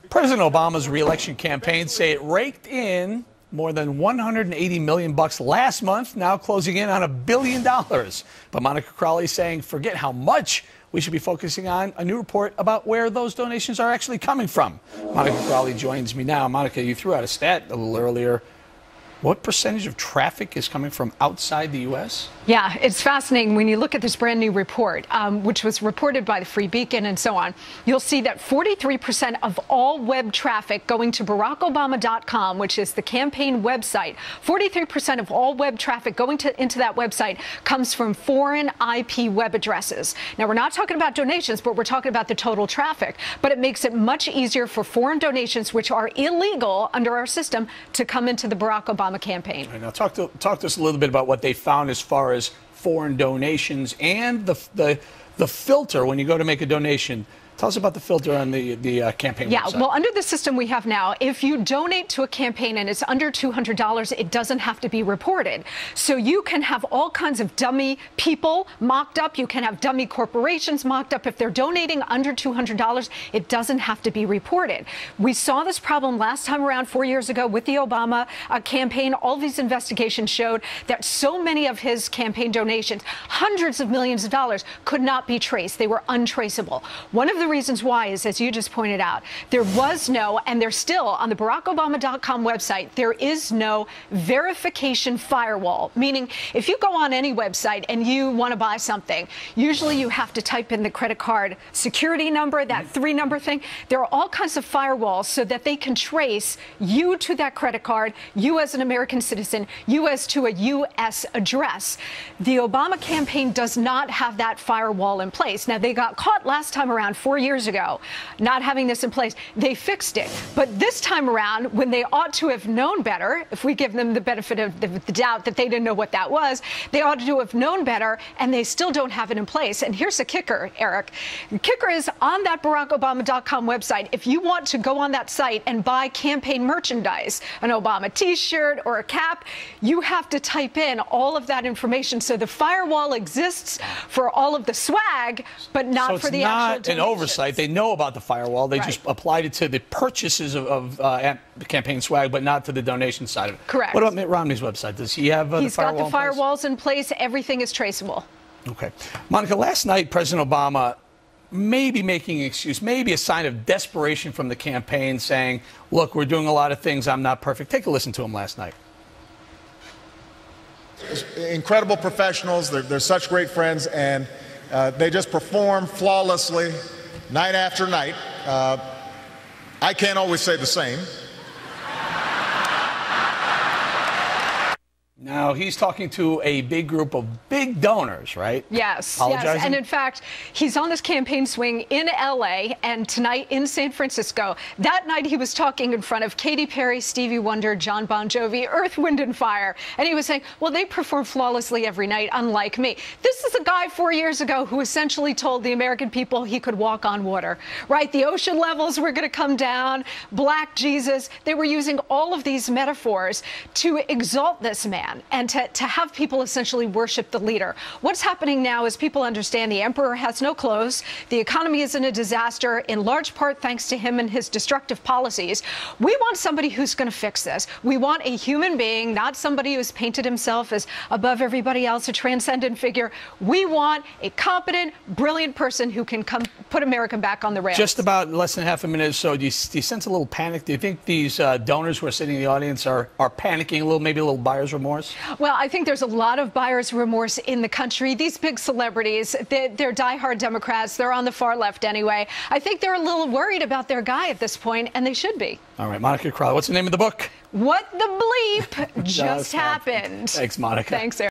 President Obama's re-election campaign say it raked in more than $180 million last month, now closing in on $1 billion. But Monica Crowley saying forget how much we should be focusing on a new report about where those donations are actually coming from. Monica Crowley joins me now. Monica, you threw out a stat a little earlier. What percentage of traffic is coming from outside the U.S.? Yeah, it's fascinating when you look at this brand new report, which was reported by the Free Beacon and so on. You'll see that 43% of all web traffic going to BarackObama.com, which is the campaign website, 43% of all web traffic going into that website comes from foreign IP web addresses. Now, we're not talking about donations, but we're talking about the total traffic. But it makes it much easier for foreign donations, which are illegal under our system, to come into the Barack Obama campaign. Right, now, talk to us a little bit about what they found as far as foreign donations and the filter when you go to make a donation. Tell us about the filter on the campaign website. Well, under the system we have now, if you donate to a campaign and it's under $200, it doesn't have to be reported. So you can have all kinds of dummy people mocked up. You can have dummy corporations mocked up. If they're donating under $200, it doesn't have to be reported. We saw this problem last time around 4 years ago with the Obama campaign. All these investigations showed that so many of his campaign donations, hundreds of millions of dollars, could not be traced. They were untraceable. One of the reasons why is, as you just pointed out, there was no, and there's still on the BarackObama.com website, there is no verification firewall. Meaning, if you go on any website and you want to buy something, usually you have to type in the credit card security number, that 3-number thing. There are all kinds of firewalls so that they can trace you to that credit card, you as an American citizen, you as to a U.S. address. The Obama campaign does not have that firewall in place. Now, they got caught last time around 4 years ago, not having this in place. They fixed it. But this time around, when they ought to have known better, if we give them the benefit of the doubt that they didn't know what that was, they ought to have known better, and they still don't have it in place. And here's the kicker, Eric. The kicker is on that BarackObama.com website, if you want to go on that site and buy campaign merchandise, an Obama T-shirt or a cap, you have to type in all of that information. So the firewall exists for all of the swag, but not for the actual donation. Oversight. They know about the firewall. They just applied it to the purchases of the campaign swag, but not to the donation side of it. Correct. What about Mitt Romney's website? Does he have He's got the firewalls in place. Everything is traceable. Okay. Monica, last night, President Obama maybe making an excuse, maybe a sign of desperation from the campaign, saying, look, we're doing a lot of things. I'm not perfect. Take a listen to him last night. Incredible professionals. They're such great friends, and they just perform flawlessly night after night. I can't always say the same. Now, he's talking to a big group of big donors, right? Yes, yes. And in fact, he's on this campaign swing in L.A. and tonight in San Francisco. That night, he was talking in front of Katy Perry, Stevie Wonder, John Bon Jovi, Earth, Wind and Fire. And he was saying, well, they perform flawlessly every night, unlike me. This is a guy 4 years ago who essentially told the American people he could walk on water, right? The ocean levels were going to come down, Black Jesus. They were using all of these metaphors to exalt this man and to have people essentially worship the leader. What's happening now is people understand the emperor has no clothes. The economy is in a disaster, in large part thanks to him and his destructive policies. We want somebody who's going to fix this. We want a human being, not somebody who's painted himself as above everybody else, a transcendent figure. We want a competent, brilliant person who can come put America back on the rails. Just about less than half a minute or so. Do you sense a little panic? Do you think these donors who are sitting in the audience are panicking a little, maybe a little buyer's remorse? Well, I think there's a lot of buyer's remorse in the country. These big celebrities, they're diehard Democrats. They're on the far left anyway. I think they're a little worried about their guy at this point, and they should be. All right, Monica Crowley, what's the name of the book? What the Bleep Just Happened. Thanks, Monica. Thanks, Eric.